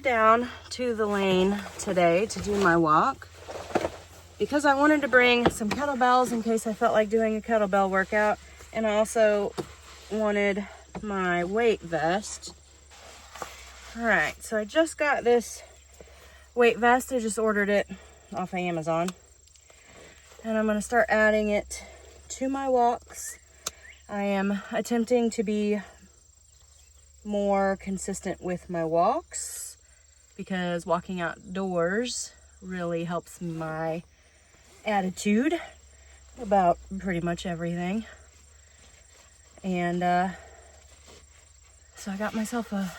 drove down to the lane today to do my walk because I wanted to bring some kettlebells in case I felt like doing a kettlebell workout. And I also wanted my weight vest. All right, so I just got this weight vest. I just ordered it off of Amazon. And I'm gonna start adding it to my walks. I am attempting to be more consistent with my walks because walking outdoors really helps my attitude about pretty much everything. And so I got myself a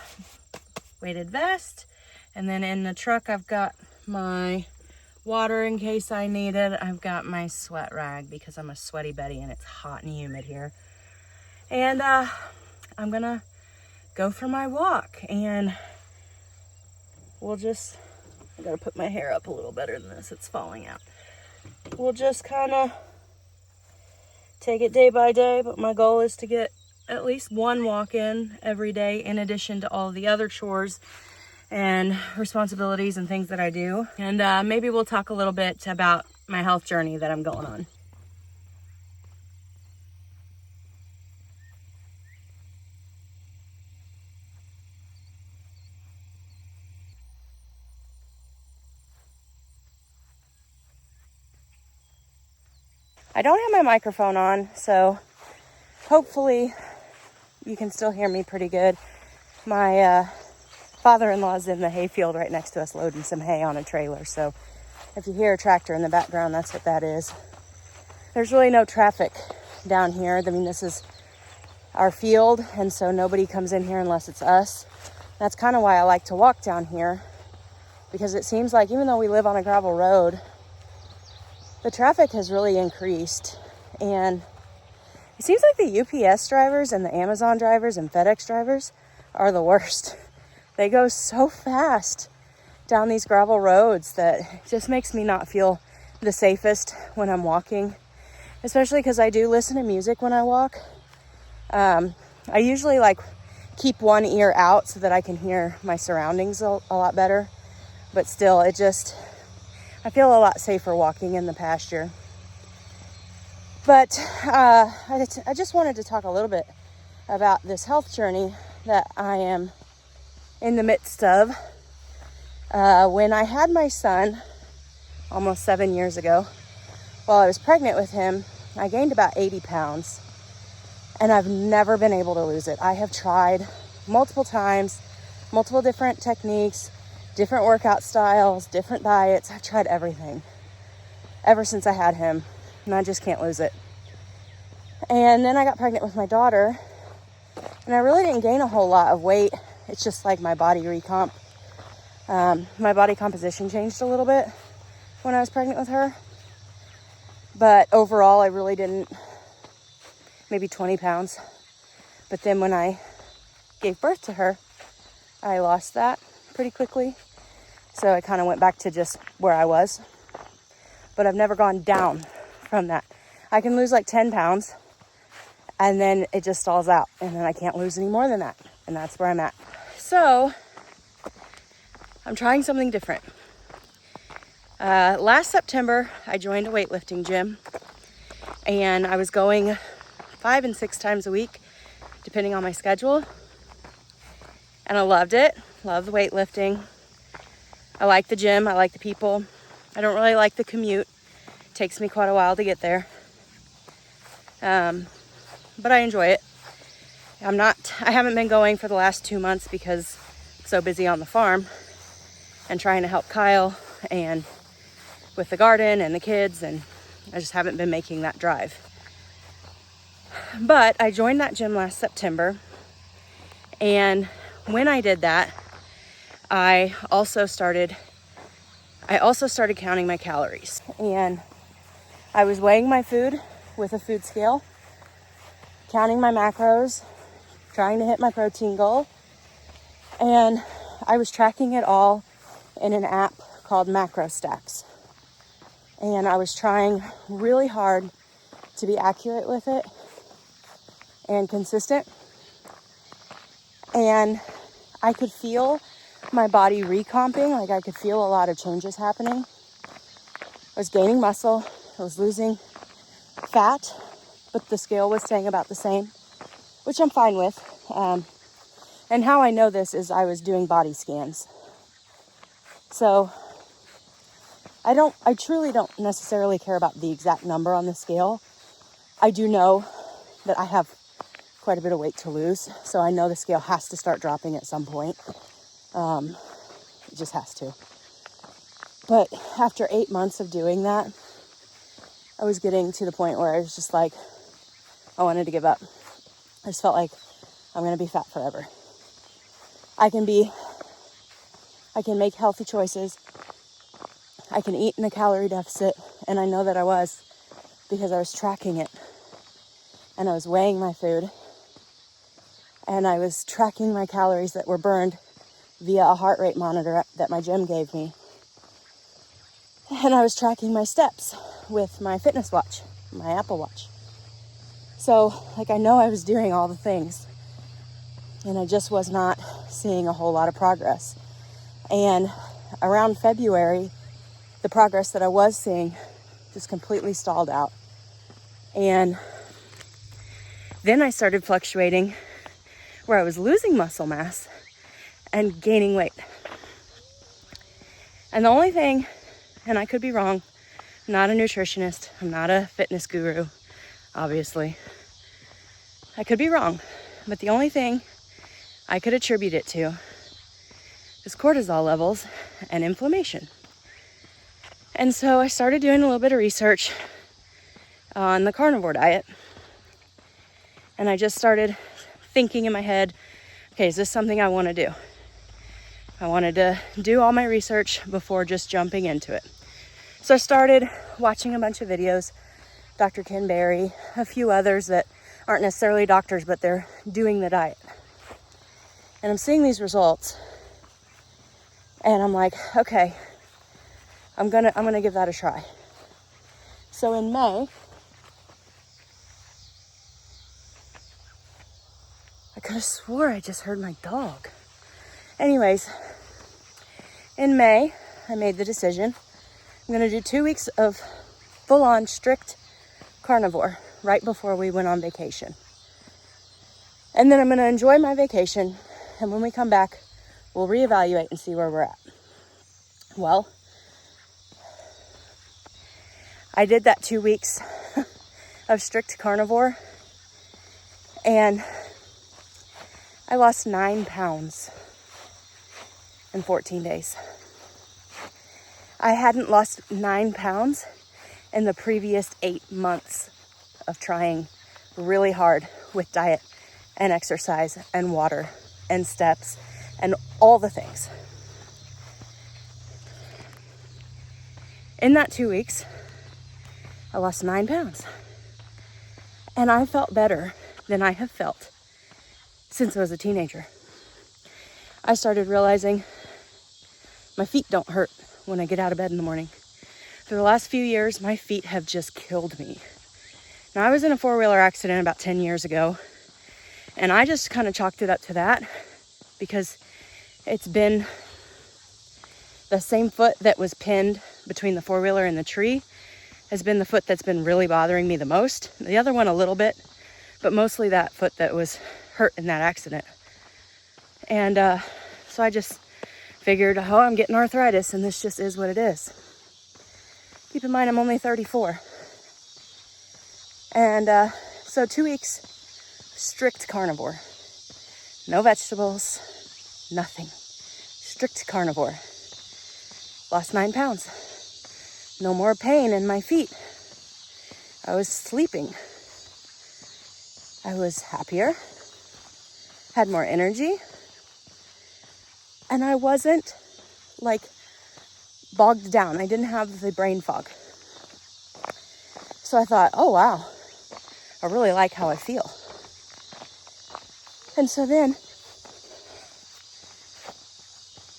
weighted vest, and then in the truck I've got my water in case I need it. I've got my sweat rag because I'm a sweaty Betty and it's hot and humid here. And I'm gonna go for my walk, and I gotta put my hair up a little better than this, it's falling out. We'll just kind of take it day by day, but my goal is to get at least one walk in every day in addition to all the other chores and responsibilities and things that I do. And maybe we'll talk a little bit about my health journey that I'm going on. I don't have my microphone on, so hopefully you can still hear me pretty good. My father-in-law's in the hayfield right next to us loading some hay on a trailer, so if you hear a tractor in the background, that's what that is. There's really no traffic down here. I mean, this is our field, and so nobody comes in here unless it's us. That's kind of why I like to walk down here, because it seems like even though we live on a gravel road, the traffic has really increased. And it seems like the UPS drivers and the Amazon drivers and FedEx drivers are the worst. They go so fast down these gravel roads that it just makes me not feel the safest when I'm walking, especially because I do listen to music when I walk. I usually keep one ear out so that I can hear my surroundings a lot better, but still I feel a lot safer walking in the pasture. But I just wanted to talk a little bit about this health journey that I am in the midst of. When I had my son almost 7 years ago, while I was pregnant with him, I gained about 80 pounds, and I've never been able to lose it. I have tried multiple times, multiple different techniques, different workout styles, different diets. I've tried everything ever since I had him, and I just can't lose it. And then I got pregnant with my daughter, and I really didn't gain a whole lot of weight. It's just like my body my body composition changed a little bit when I was pregnant with her. But overall, I really didn't, maybe 20 pounds. But then when I gave birth to her, I lost that pretty quickly. So I kind of went back to just where I was. But I've never gone down from that. I can lose 10 pounds and then it just stalls out. And then I can't lose any more than that. And that's where I'm at. So I'm trying something different. Last September, I joined a weightlifting gym. And I was going 5 and 6 times a week, depending on my schedule. And I loved it. Love the weightlifting. I like the gym. I like the people. I don't really like the commute. It takes me quite a while to get there. But I enjoy it. I haven't been going for the last 2 months because I'm so busy on the farm and trying to help Kyle and with the garden and the kids, and I just haven't been making that drive. But I joined that gym last September, and when I did that, I also started counting my calories. And I was weighing my food with a food scale, counting my macros, trying to hit my protein goal. And I was tracking it all in an app called Macro Stacks. And I was trying really hard to be accurate with it and consistent. And I could feel my body recomping. Like, I could feel a lot of changes happening. I was gaining muscle. I was losing fat, but the scale was staying about the same, which I'm fine with. And how I know this is I was doing body scans. So I truly don't necessarily care about the exact number on the scale. I do know that I have quite a bit of weight to lose. So I know the scale has to start dropping at some point. It just has to. But after 8 months of doing that, I was getting to the point where I was just like, I wanted to give up. I just felt like I'm going to be fat forever. I can make healthy choices. I can eat in a calorie deficit. And I know that I was, because I was tracking it. And I was weighing my food. And I was tracking my calories that were burned via a heart rate monitor that my gym gave me. And I was tracking my steps with my fitness watch, my Apple Watch. So, like, I know I was doing all the things. And I just was not seeing a whole lot of progress. And around February, the progress that I was seeing just completely stalled out. And then I started fluctuating where I was losing muscle mass and gaining weight. And the only thing, and I could be wrong, I'm not a nutritionist, I'm not a fitness guru, obviously. I could be wrong, but the only thing I could attribute it to is cortisol levels and inflammation. And so I started doing a little bit of research on the carnivore diet. And I just started thinking in my head, okay, is this something I want to do? I wanted to do all my research before just jumping into it. So I started watching a bunch of videos, Dr. Ken Berry, a few others that aren't necessarily doctors, but they're doing the diet. And I'm seeing these results. And I'm like, okay, I'm gonna give that a try. So in May, I could have swore I just heard my dog. Anyways, in May, I made the decision. I'm gonna do 2 weeks of full-on strict carnivore right before we went on vacation. And then I'm gonna enjoy my vacation. And when we come back, we'll reevaluate and see where we're at. Well, I did that 2 weeks of strict carnivore, and I lost 9 pounds in 14 days. I hadn't lost 9 pounds in the previous 8 months of trying really hard with diet and exercise and water and steps and all the things. In that 2 weeks, I lost 9 pounds. And I felt better than I have felt since I was a teenager. I started realizing my feet don't hurt when I get out of bed in the morning. For the last few years, my feet have just killed me. Now, I was in a 4-wheeler accident about 10 years ago, and I just kind of chalked it up to that because it's been the same foot that was pinned between the 4-wheeler and the tree has been the foot that's been really bothering me the most. The other one a little bit, but mostly that foot that was hurt in that accident. And so I just figured, oh, I'm getting arthritis, and this just is what it is. Keep in mind, I'm only 34. And so 2 weeks, strict carnivore. No vegetables, nothing. Strict carnivore. Lost 9 pounds. No more pain in my feet. I was sleeping. I was happier. Had more energy. And I wasn't like bogged down. I didn't have the brain fog. So I thought, oh wow, I really like how I feel. And so then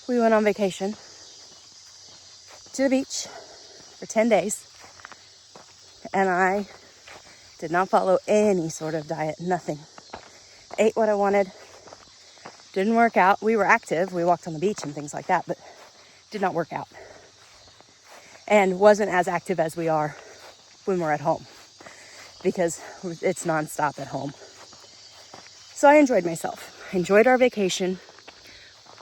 we went on vacation to the beach for 10 days. And I did not follow any sort of diet, nothing. Ate what I wanted, Didn't work out. We were active. We walked on the beach and things like that, but did not work out. And wasn't as active as we are when we're at home, because it's nonstop at home. So I enjoyed myself. Enjoyed our vacation.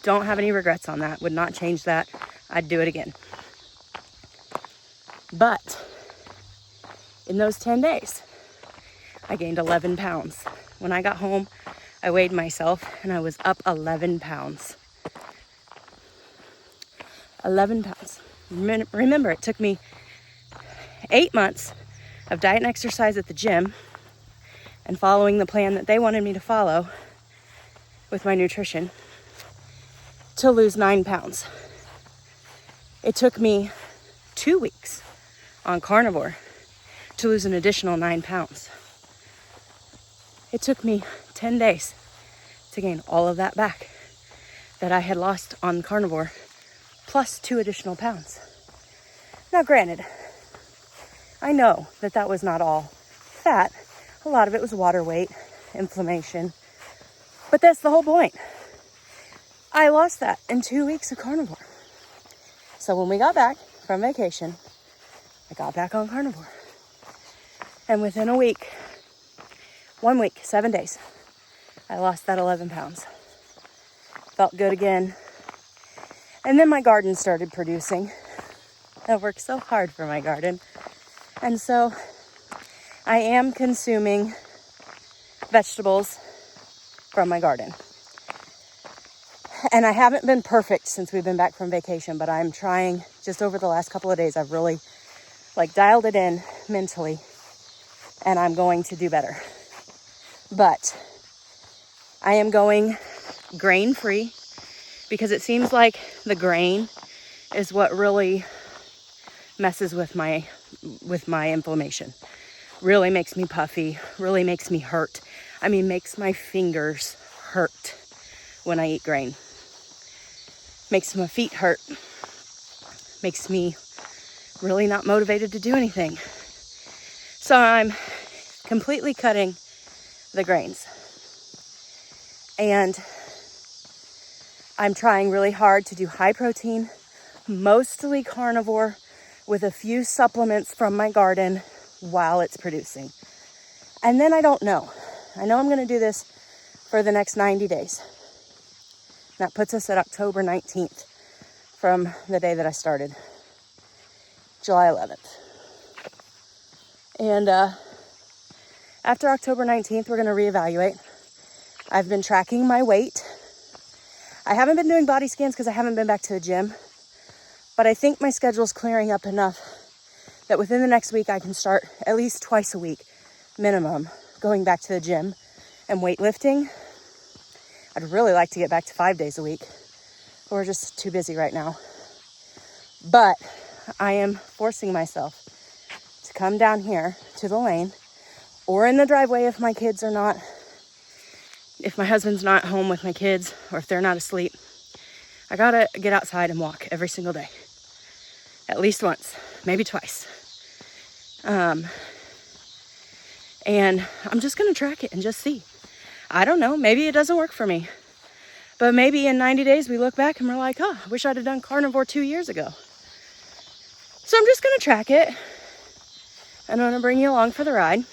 Don't have any regrets on that. Would not change that. I'd do it again. But in those 10 days, I gained 11 pounds. When I got home, I weighed myself and I was up 11 pounds. 11 pounds. Remember, it took me 8 months of diet and exercise at the gym and following the plan that they wanted me to follow with my nutrition to lose 9 pounds. It took me 2 weeks on carnivore to lose an additional 9 pounds. It took me 10 days to gain all of that back that I had lost on carnivore, plus 2 additional pounds. Now granted, I know that that was not all fat. A lot of it was water weight, inflammation, but that's the whole point. I lost that in 2 weeks of carnivore. So when we got back from vacation, I got back on carnivore. And within a week, 1 week, 7 days, I lost that 11 pounds. Felt good again. And then my garden started producing. I worked so hard for my garden. And so I am consuming vegetables from my garden. And I haven't been perfect since we've been back from vacation, but I'm trying. Just over the last couple of days, I've really dialed it in mentally, and I'm going to do better. But I am going grain-free because it seems like the grain is what really messes with my inflammation. Really makes me puffy, really makes me hurt. I mean, makes my fingers hurt when I eat grain. Makes my feet hurt. Makes me really not motivated to do anything. So I'm completely cutting the grains. And I'm trying really hard to do high protein, mostly carnivore, with a few supplements from my garden while it's producing. And then I don't know. I know I'm going to do this for the next 90 days. That puts us at October 19th from the day that I started, July 11th. And after October 19th, we're going to reevaluate. I've been tracking my weight. I haven't been doing body scans because I haven't been back to the gym. But I think my schedule's clearing up enough that within the next week I can start at least twice a week, minimum, going back to the gym and weightlifting. I'd really like to get back to 5 days a week. We're just too busy right now. But I am forcing myself to come down here to the lane or in the driveway if my kids are not, if my husband's not home with my kids or if they're not asleep. I gotta get outside and walk every single day. At least once, maybe twice. And I'm just gonna track it and just see. I don't know, maybe it doesn't work for me. But maybe in 90 days we look back and we're like, oh, I wish I'd have done carnivore 2 years ago. So I'm just gonna track it. And I'm gonna bring you along for the ride.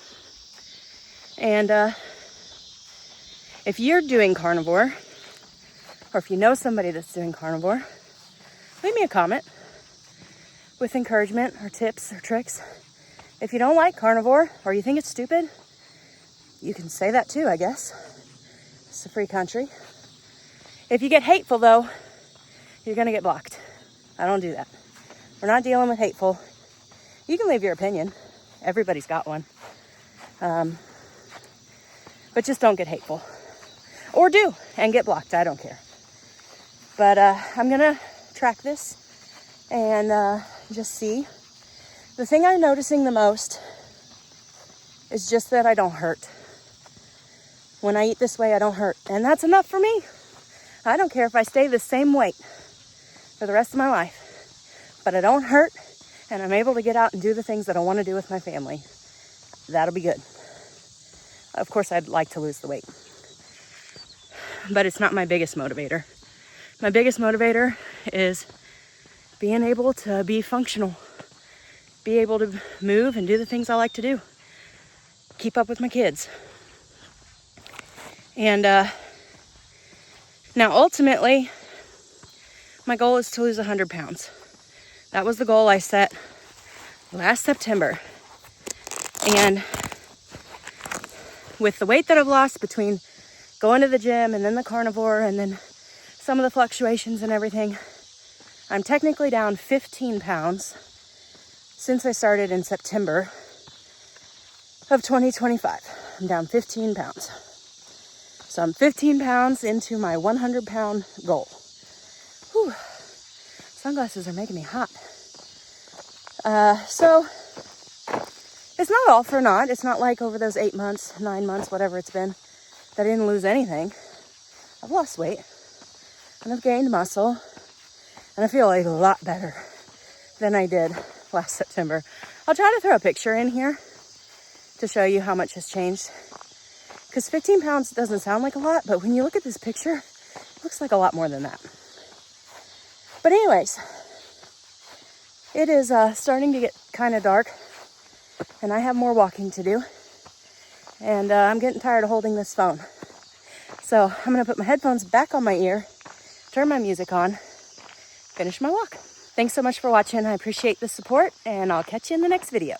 And if you're doing carnivore, or if you know somebody that's doing carnivore, leave me a comment with encouragement or tips or tricks. If you don't like carnivore or you think it's stupid, you can say that too, I guess. It's a free country. If you get hateful though, you're gonna get blocked. I don't do that. We're not dealing with hateful. You can leave your opinion. Everybody's got one. But just don't get hateful. Or do and get blocked. I don't care. But I'm gonna track this and just see. The thing I'm noticing the most is just that I don't hurt. When I eat this way, I don't hurt. And that's enough for me. I don't care if I stay the same weight for the rest of my life. But I don't hurt, and I'm able to get out and do the things that I want to do with my family. That'll be good. Of course, I'd like to lose the weight. but it's not my biggest motivator. My biggest motivator is being able to be functional, be able to move and do the things I like to do, keep up with my kids. And now ultimately, my goal is to lose 100 pounds. That was the goal I set last September. And with the weight that I've lost between going to the gym and then the carnivore and then some of the fluctuations and everything, I'm technically down 15 pounds since I started in September of 2025. I'm down 15 pounds. So I'm 15 pounds into my 100 pound goal. Whew. Sunglasses are making me hot. So it's not all for naught. It's not like over those 8 months, 9 months, whatever it's been, that I didn't lose anything. I've lost weight and I've gained muscle and I feel a lot better than I did last September. I'll try to throw a picture in here to show you how much has changed. Because 15 pounds doesn't sound like a lot, but when you look at this picture, it looks like a lot more than that. But anyways, it is starting to get kind of dark and I have more walking to do. And I'm getting tired of holding this phone. So I'm gonna put my headphones back on my ear, turn my music on, finish my walk. Thanks so much for watching. I appreciate the support and I'll catch you in the next video.